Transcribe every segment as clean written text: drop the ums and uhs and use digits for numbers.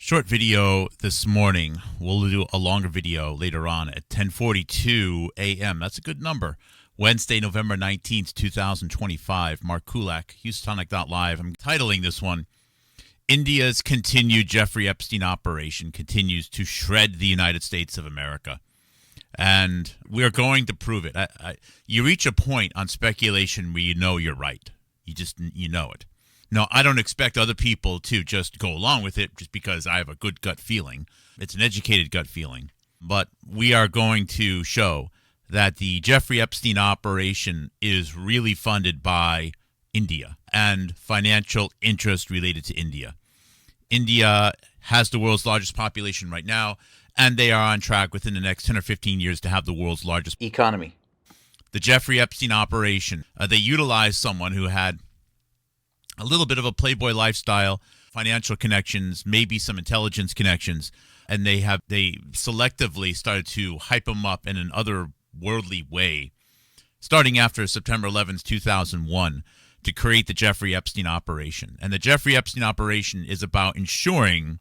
Short video this morning. We'll do a longer video later on at 10:42 a.m. That's a good number. Wednesday, November 19th, 2025. Mark Kulak, Houstonic.live. I'm titling this one, India's continued Jeffrey Epstein operation continues to shred the United States of America. And we're going to prove it. You reach a point on speculation where you know you're right. You know it. No, I don't expect other people to just go along with it just because I have a good gut feeling. It's an educated gut feeling. But we are going to show that the Jeffrey Epstein operation is really funded by India and financial interest related to India. India has the world's largest population right now, and they are on track within the next 10 or 15 years to have the world's largest economy. The Jeffrey Epstein operation, they utilized someone who had a little bit of a playboy lifestyle, financial connections, maybe some intelligence connections, and they selectively started to hype him up in an otherworldly way, starting after September 11th, 2001, to create the Jeffrey Epstein operation. And the Jeffrey Epstein operation is about ensuring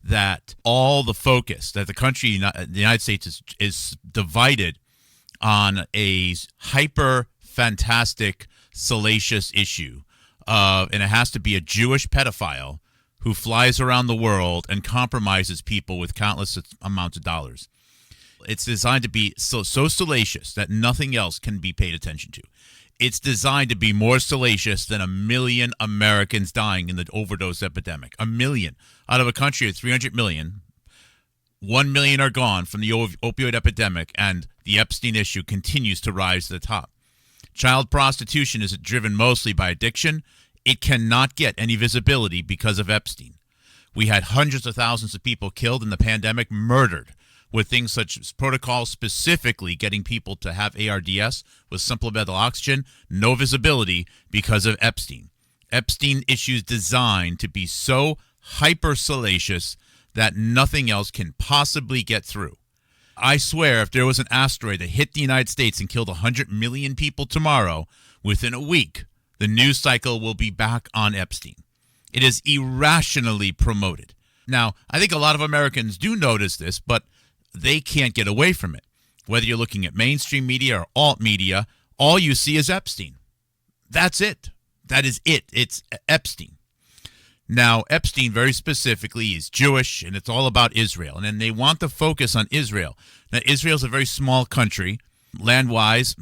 that all the focus that the United States is divided on a hyper fantastic salacious issue. And it has to be a Jewish pedophile who flies around the world and compromises people with countless amounts of dollars. It's designed to be so salacious that nothing else can be paid attention to. It's designed to be more salacious than 1 million Americans dying in the overdose epidemic. 1 million. Out of a country of 300 million, 1 million are gone from the opioid epidemic, and the Epstein issue continues to rise to the top. Child prostitution is driven mostly by addiction. It cannot get any visibility because of Epstein. We had hundreds of thousands of people killed in the pandemic, murdered, with things such as protocols specifically getting people to have ARDS with supplemental oxygen, no visibility because of Epstein. Epstein issues designed to be so hyper salacious that nothing else can possibly get through. I swear if there was an asteroid that hit the United States and killed 100 million people tomorrow, within a week, the news cycle will be back on Epstein. It is irrationally promoted. Now, I think a lot of Americans do notice this, but they can't get away from it. Whether you're looking at mainstream media or alt media, all you see is Epstein. That's it. That is it. It's Epstein. Now, Epstein very specifically is Jewish, and it's all about Israel. And then they want to focus on Israel. Now, Israel's a very small country, land-wise,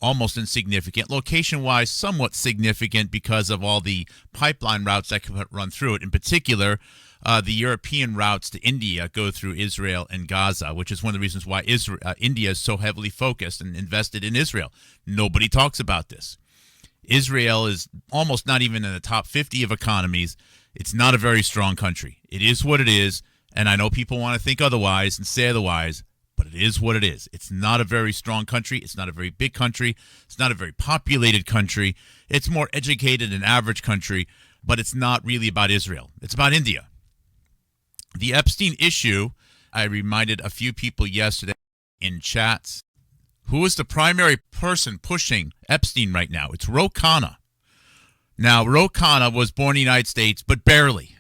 almost insignificant. Location-wise, somewhat significant because of all the pipeline routes that can run through it. In particular, the European routes to India go through Israel and Gaza, which is one of the reasons why India is so heavily focused and invested in Israel. Nobody talks about this. Israel is almost not even in the top 50 of economies. It's not a very strong country. It is what it is, and I know people want to think otherwise and say otherwise, but it is what it is. It's not a very strong country. It's not a very big country. It's not a very populated country. It's more educated than average country, but it's not really about Israel. It's about India. The Epstein issue, I reminded a few people yesterday in chats, who is the primary person pushing Epstein right now? It's Ro Khanna. Now, Ro Khanna was born in the United States, but barely.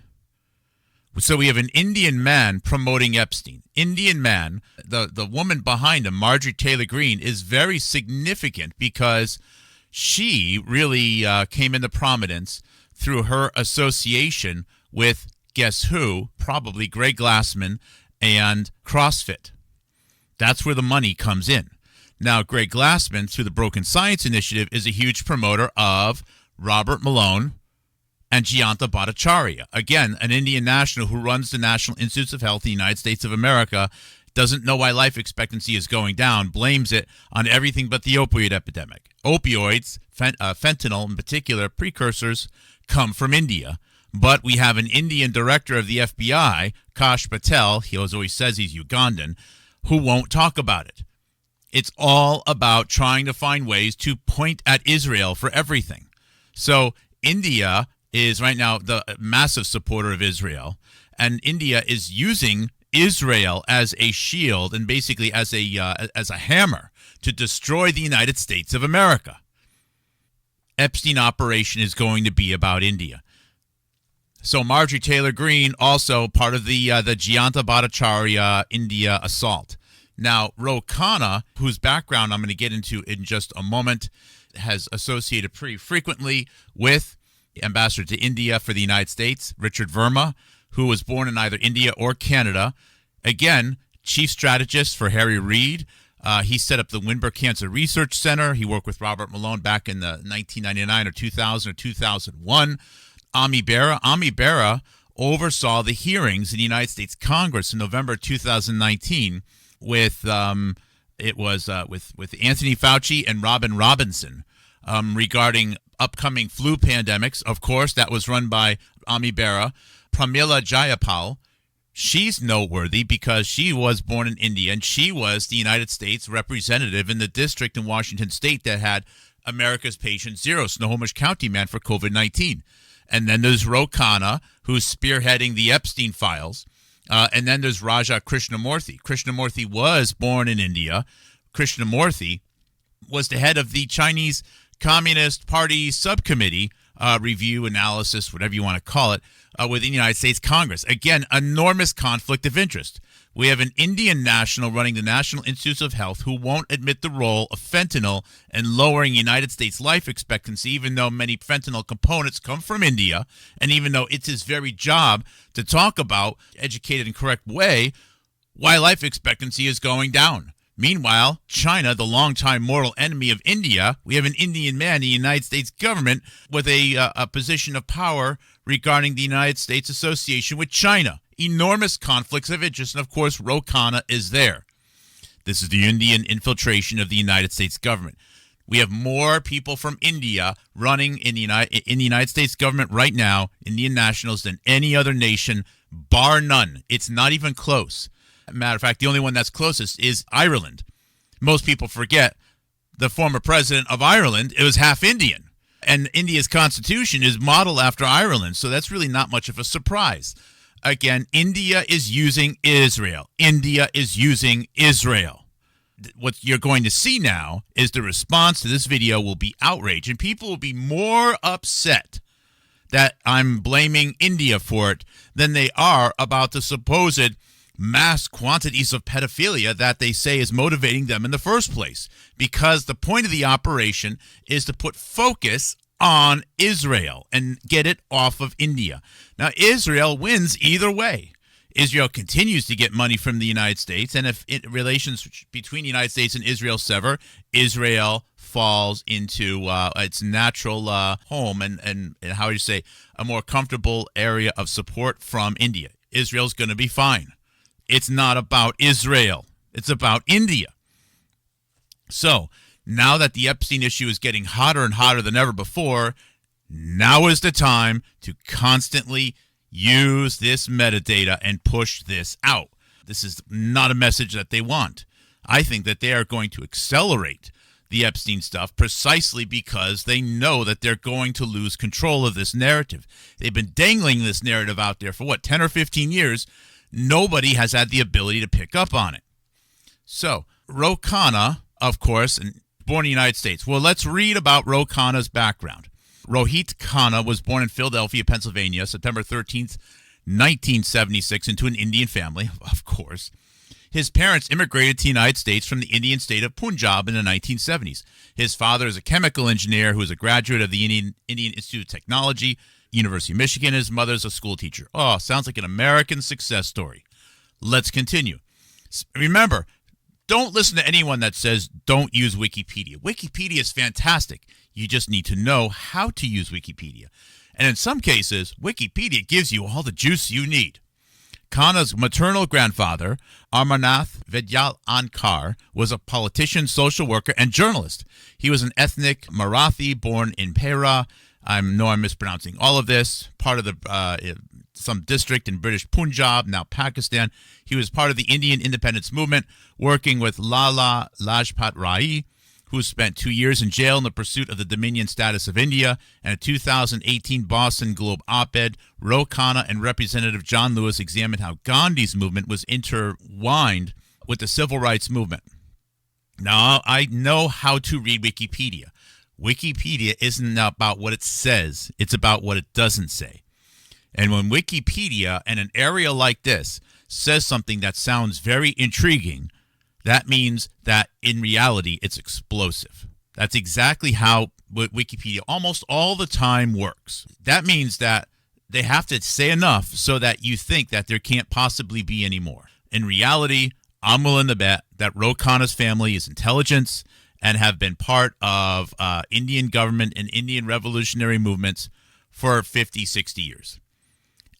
So we have an Indian man promoting Epstein. Indian man, the woman behind him, Marjorie Taylor Greene, is very significant because she really came into prominence through her association with, guess who? Probably Greg Glassman and CrossFit. That's where the money comes in. Now, Greg Glassman, through the Broken Science Initiative, is a huge promoter of Robert Malone and Jayanta Bhattacharya. Again, an Indian national who runs the National Institutes of Health in the United States of America, doesn't know why life expectancy is going down, blames it on everything but the opioid epidemic. Opioids, fentanyl in particular, precursors, come from India. But we have an Indian director of the FBI, Kash Patel, he always says he's Ugandan, who won't talk about it. It's all about trying to find ways to point at Israel for everything. So India is right now the massive supporter of Israel, and India is using Israel as a shield and basically as a hammer to destroy the United States of America. Epstein operation is going to be about India. So Marjorie Taylor Greene, also part of the Jayanta Bhattacharya India assault. Now, Ro Khanna, whose background I'm going to get into in just a moment, has associated pretty frequently with the ambassador to India for the United States, Richard Verma, who was born in either India or Canada. Again, chief strategist for Harry Reid. He set up the Windber Cancer Research Center. He worked with Robert Malone back in the 1999 or 2000 or 2001. Ami Bera oversaw the hearings in the United States Congress in November 2019 with Anthony Fauci and Robin Robinson regarding upcoming flu pandemics. Of course, that was run by Ami Bera. Pramila Jayapal, she's noteworthy because she was born in India and she was the United States representative in the district in Washington State that had America's patient zero, Snohomish County man, for COVID-19. And then there's Ro Khanna, who's spearheading the Epstein files. And then there's Raja Krishnamurthy. Krishnamurthy was born in India. Krishnamurthy was the head of the Chinese Communist Party subcommittee, review, analysis, whatever you want to call it, within the United States Congress. Again, enormous conflict of interest. We have an Indian national running the National Institutes of Health who won't admit the role of fentanyl in lowering United States life expectancy, even though many fentanyl components come from India, and even though it's his very job to talk about, educated and correct way, why life expectancy is going down. Meanwhile, China, the longtime mortal enemy of India, we have an Indian man in the United States government with a position of power regarding the United States association with China. Enormous conflicts of interest, and of course, Ro Khanna is there. This is the Indian infiltration of the United States government. We have more people from India running in the United States government right now, Indian nationals, than any other nation, bar none. It's not even close. Matter of fact, the only one that's closest is Ireland. Most people forget the former president of Ireland, it was half Indian. And India's constitution is modeled after Ireland, so that's really not much of a surprise. Again, India is using Israel. India is using Israel. What you're going to see now is the response to this video will be outrage, and people will be more upset that I'm blaming India for it than they are about the supposed mass quantities of pedophilia that they say is motivating them in the first place. Because the point of the operation is to put focus on Israel and get it off of India. Now, Israel wins either way. Israel continues to get money from the United States, and if relations between the United States and Israel sever, Israel falls into its natural home and how do you say, a more comfortable area of support from India. Israel's going to be fine. It's not about Israel. It's about India. So, now that the Epstein issue is getting hotter and hotter than ever before, now is the time to constantly use this metadata and push this out. This is not a message that they want. I think that they are going to accelerate the Epstein stuff precisely because they know that they're going to lose control of this narrative. They've been dangling this narrative out there for 10 or 15 years. Nobody has had the ability to pick up on it. So, Ro Khanna, of course, and born in the United States. Well, let's read about Ro Khanna's background. Rohit Khanna was born in Philadelphia, Pennsylvania, September 13th, 1976, into an Indian family, of course. His parents immigrated to the United States from the Indian state of Punjab in the 1970s. His father is a chemical engineer who is a graduate of the Indian Institute of Technology, University of Michigan. His mother's a school teacher. Oh, sounds like an American success story. Let's continue. Remember, don't listen to anyone that says don't use Wikipedia. Wikipedia is fantastic. You just need to know how to use Wikipedia. And in some cases, Wikipedia gives you all the juice you need. Khanna's maternal grandfather, Amarnath Vidyalankar, was a politician, social worker, and journalist. He was an ethnic Marathi born in Pera. I know I'm mispronouncing all of this. Part of the some district in British Punjab, now Pakistan. He was part of the Indian independence movement, working with Lala Lajpat Rai, who spent 2 years in jail in the pursuit of the Dominion status of India. And a 2018 Boston Globe op-ed, Ro Khanna and Representative John Lewis examined how Gandhi's movement was intertwined with the civil rights movement. Now, I know how to read Wikipedia. Wikipedia isn't about what it says. It's about what it doesn't say. And when Wikipedia and an area like this says something that sounds very intriguing, that means that in reality it's explosive. That's exactly how Wikipedia almost all the time works. That means that they have to say enough so that you think that there can't possibly be any more. In reality, I'm willing to bet that Ro Khanna's family is intelligence and have been part of Indian government and Indian revolutionary movements for 50, 60 years.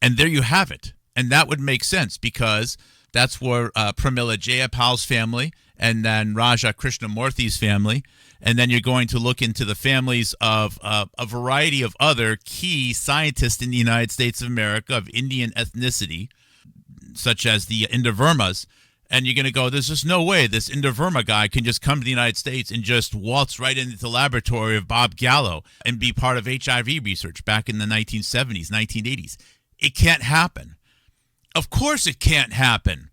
And there you have it. And that would make sense because that's where Pramila Jayapal's family and then Raja Krishnamurthy's family. And then you're going to look into the families of a variety of other key scientists in the United States of America of Indian ethnicity, such as the Indavermas. And you're going to go, there's just no way this Indaverma guy can just come to the United States and just waltz right into the laboratory of Bob Gallo and be part of HIV research back in the 1970s, 1980s. It can't happen. Of course it can't happen.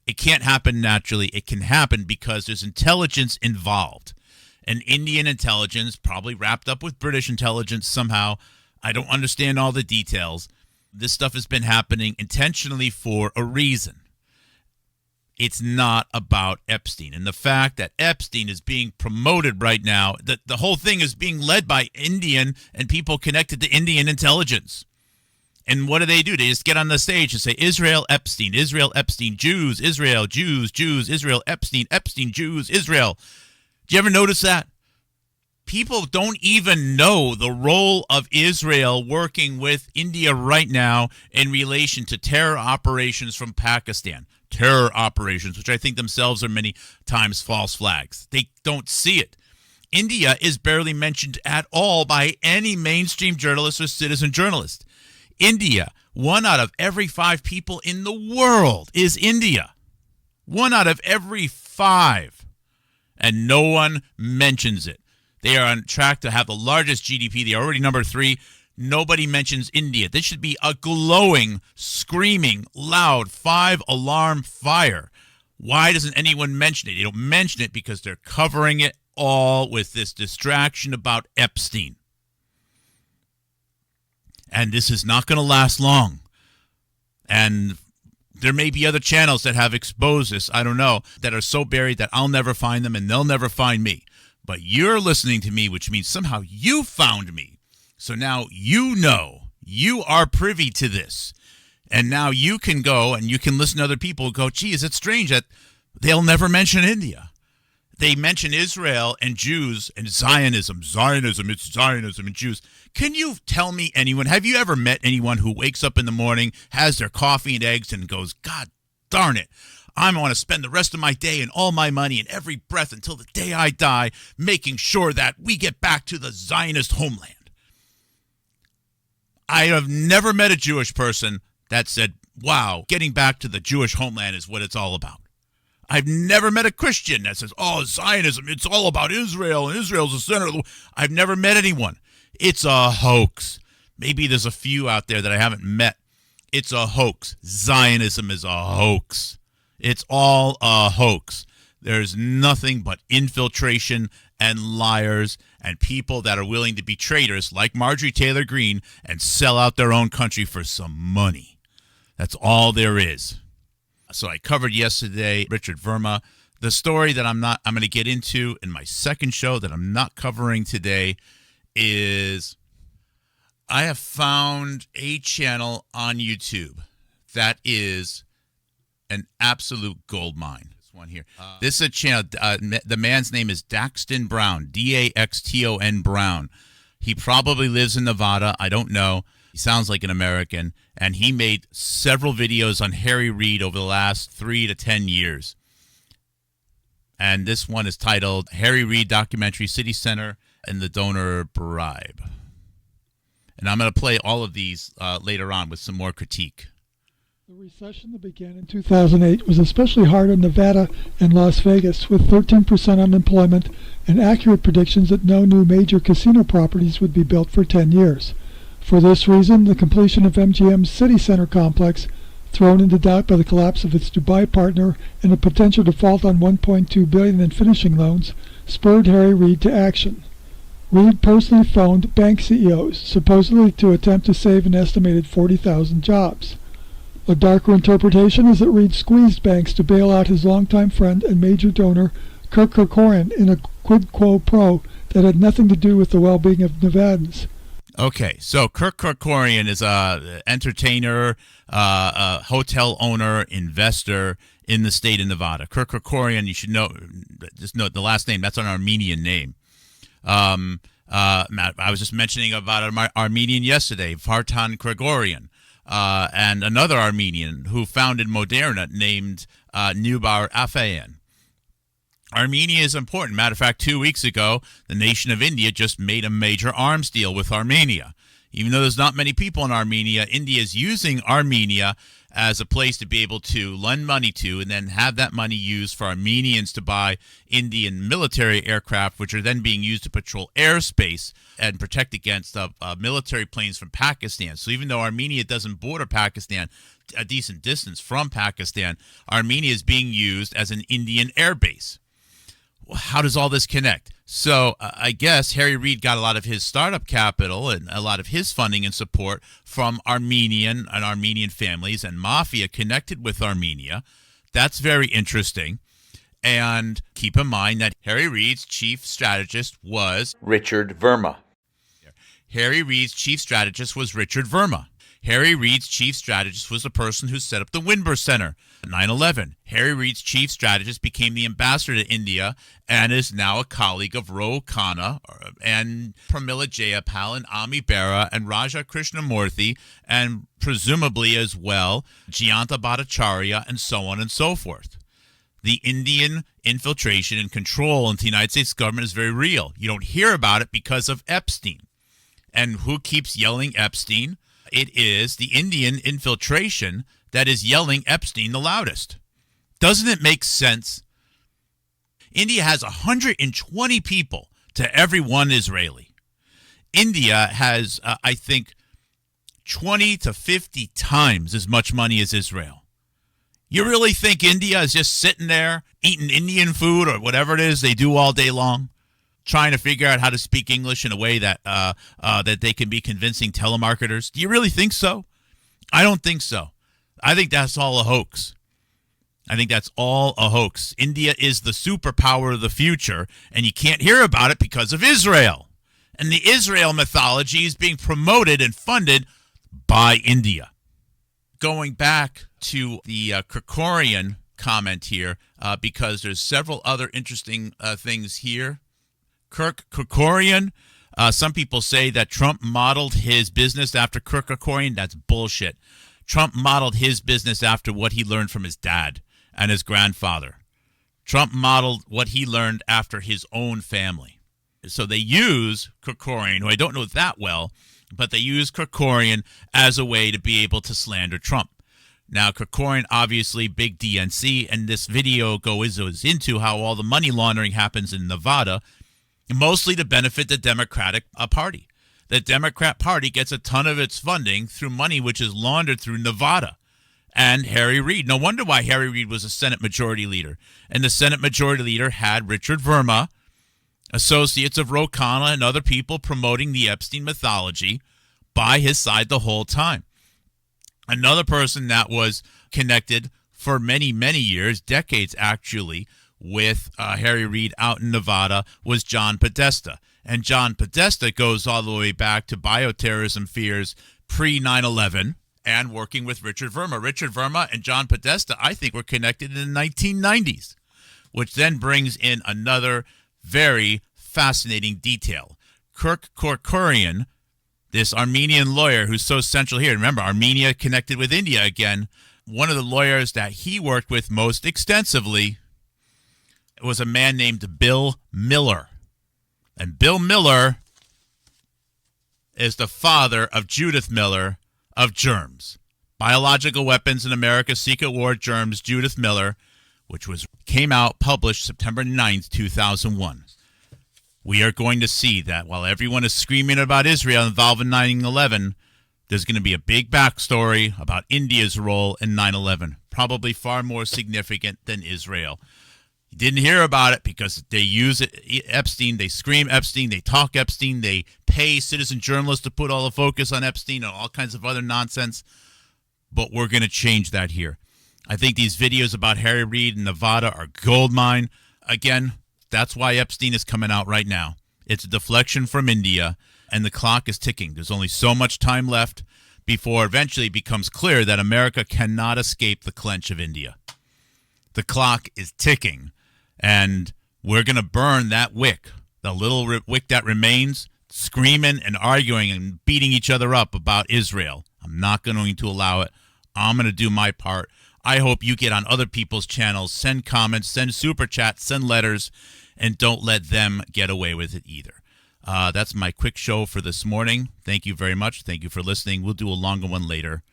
It can't happen naturally. It can happen because there's intelligence involved. And Indian intelligence, probably wrapped up with British intelligence somehow. I don't understand all the details. This stuff has been happening intentionally for a reason. It's not about Epstein. And the fact that Epstein is being promoted right now, that the whole thing is being led by Indian and people connected to Indian intelligence. And what do? They just get on the stage and say, Israel, Epstein, Jews, Israel, Jews, Israel, Epstein, Jews, Israel. Do you ever notice that? People don't even know the role of Israel working with India right now in relation to terror operations from Pakistan. Terror operations, which I think themselves are many times false flags. They don't see it. India is barely mentioned at all by any mainstream journalist or citizen journalist. India, 1 out of every 5 people in the world is India. 1 out of every 5. And no one mentions it. They are on track to have the largest GDP. They are already number 3. Nobody mentions India. This should be a glowing, screaming, loud 5-alarm fire. Why doesn't anyone mention it? They don't mention it because they're covering it all with this distraction about Epstein. And this is not going to last long. And there may be other channels that have exposed this, I don't know, that are so buried that I'll never find them and they'll never find me. But you're listening to me, which means somehow you found me. So now you know, you are privy to this. And now you can go and you can listen to other people go, geez, it's strange that they'll never mention India. They mention Israel and Jews and Zionism. It's Zionism and Jews. Can you tell me anyone, have you ever met anyone who wakes up in the morning, has their coffee and eggs and goes, God darn it, I want to spend the rest of my day and all my money and every breath until the day I die making sure that we get back to the Zionist homeland? I have never met a Jewish person that said, wow, getting back to the Jewish homeland is what it's all about. I've never met a Christian that says, oh, Zionism, it's all about Israel, and Israel's the center of the world. I've never met anyone. It's a hoax. Maybe there's a few out there that I haven't met. It's a hoax. Zionism is a hoax. It's all a hoax. There's nothing but infiltration and liars and people that are willing to be traitors like Marjorie Taylor Greene and sell out their own country for some money. That's all there is. So I covered yesterday Richard Verma. The story that I'm going to get into in my second show that I'm not covering today is I have found a channel on YouTube that is an absolute gold mine. This one here. This is a channel. The man's name is Daxton Brown, Daxton Brown. He probably lives in Nevada. I don't know. He sounds like an American, and he made several videos on Harry Reid over the last 3 to 10 years. And this one is titled Harry Reid Documentary, City Center, and the Donor Bribe. And I'm going to play all of these later on with some more critique. The recession that began in 2008 was especially hard on Nevada and Las Vegas, with 13% unemployment and accurate predictions that no new major casino properties would be built for 10 years. For this reason, the completion of MGM's City Center complex, thrown into doubt by the collapse of its Dubai partner and a potential default on $1.2 billion in finishing loans, spurred Harry Reid to action. Reed personally phoned bank CEOs, supposedly to attempt to save an estimated 40,000 jobs. A darker interpretation is that Reed squeezed banks to bail out his longtime friend and major donor, Kirk Kerkorian, in a quid quo pro that had nothing to do with the well-being of Nevadans. Okay, so Kirk Kerkorian is a entertainer, a hotel owner, investor in the state of Nevada. Kirk Kerkorian, you should know, just note the last name. That's an Armenian name. I was just mentioning about an Armenian yesterday, Vartan Gregorian, and another Armenian who founded Moderna named Nubar Afeyan. Armenia is important. Matter of fact, 2 weeks ago, the nation of India just made a major arms deal with Armenia. Even though there's not many people in Armenia, India is using Armenia as a place to be able to lend money to and then have that money used for Armenians to buy Indian military aircraft, which are then being used to patrol airspace and protect against military planes from Pakistan. So even though Armenia doesn't border Pakistan, a decent distance from Pakistan, Armenia is being used as an Indian air base. How does all this connect? So I guess Harry Reid got a lot of his startup capital and a lot of his funding and support from Armenian families and mafia connected with Armenia. That's very interesting. And keep in mind that Harry Reid's chief strategist was Richard Verma. Harry Reid's chief strategist was Richard Verma. Harry Reid's chief strategist was the person who set up the Winburn Center at 9/11. Harry Reid's chief strategist became the ambassador to India and is now a colleague of Ro Khanna and Pramila Jayapal and Ami Bera and Raja Krishnamurthy and presumably as well Jayanta Bhattacharya and so on and so forth. The Indian infiltration and control into the United States government is very real. You don't hear about it because of Epstein. And who keeps yelling Epstein? It is the Indian infiltration that is yelling Epstein the loudest. Doesn't it make sense? India has 120 people to every one Israeli. India has, I think, 20 to 50 times as much money as Israel. You really think India is just sitting there eating Indian food or whatever it is they do all day long, trying to figure out how to speak English in a way that that they can be convincing telemarketers? Do you really think so? I don't think so. I think that's all a hoax. I think that's all a hoax. India is the superpower of the future, and you can't hear about it because of Israel. And the Israel mythology is being promoted and funded by India. Going back to the Kerkorian comment here, because there's several other interesting things here. Kirk Kerkorian, some people say that Trump modeled his business after Kirk Kerkorian. That's bullshit. Trump modeled his business after what he learned from his dad and his grandfather. Trump modeled what he learned after his own family. So they use Kerkorian, who I don't know that well, but they use Kerkorian as a way to be able to slander Trump. Now, Kerkorian, obviously, big DNC, and this video goes into how all the money laundering happens in Nevada, mostly to benefit the Democratic Party. The Democrat Party gets a ton of its funding through money which is laundered through Nevada. And Harry Reid. No wonder why Harry Reid was a Senate Majority Leader. And the Senate Majority Leader had Richard Verma, associates of Ro Khanna, and other people promoting the Epstein mythology by his side the whole time. Another person that was connected for many, many years, decades actually, with Harry Reid out in Nevada was John Podesta. And John Podesta goes all the way back to bioterrorism fears pre-9/11 and working with Richard Verma. Richard Verma and John Podesta, I think, were connected in the 1990s, which then brings in another very fascinating detail. Kirk Kerkorian, this Armenian lawyer who's so central here. Remember, Armenia connected with India again. One of the lawyers that he worked with most extensively was a man named Bill Miller. And Bill Miller is the father of Judith Miller of Germs. Biological Weapons in America's Secret War Germs, Judith Miller, which came out, published September 9th, 2001. We are going to see that while everyone is screaming about Israel involved in 9/11, there's going to be a big backstory about India's role in 9/11, probably far more significant than Israel. You didn't hear about it because they use it, Epstein, they scream Epstein, they talk Epstein, they pay citizen journalists to put all the focus on Epstein and all kinds of other nonsense. But we're going to change that here. I think these videos about Harry Reid and Nevada are goldmine. Again, that's why Epstein is coming out right now. It's a deflection from India, and the clock is ticking. There's only so much time left before eventually it becomes clear that America cannot escape the clench of India. The clock is ticking, and we're going to burn that wick, the little wick that remains, screaming and arguing and beating each other up about Israel. I'm not going to allow it. I'm going to do my part. I hope you get on other people's channels, send comments, send super chats, send letters, and don't let them get away with it either. That's my quick show for this morning. Thank you very much. Thank you for listening. We'll do a longer one later.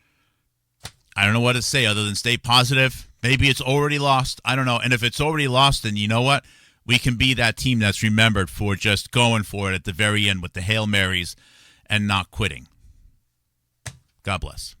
I don't know what to say other than stay positive. Maybe it's already lost. I don't know. And if it's already lost, then you know what? We can be that team that's remembered for just going for it at the very end with the Hail Marys and not quitting. God bless.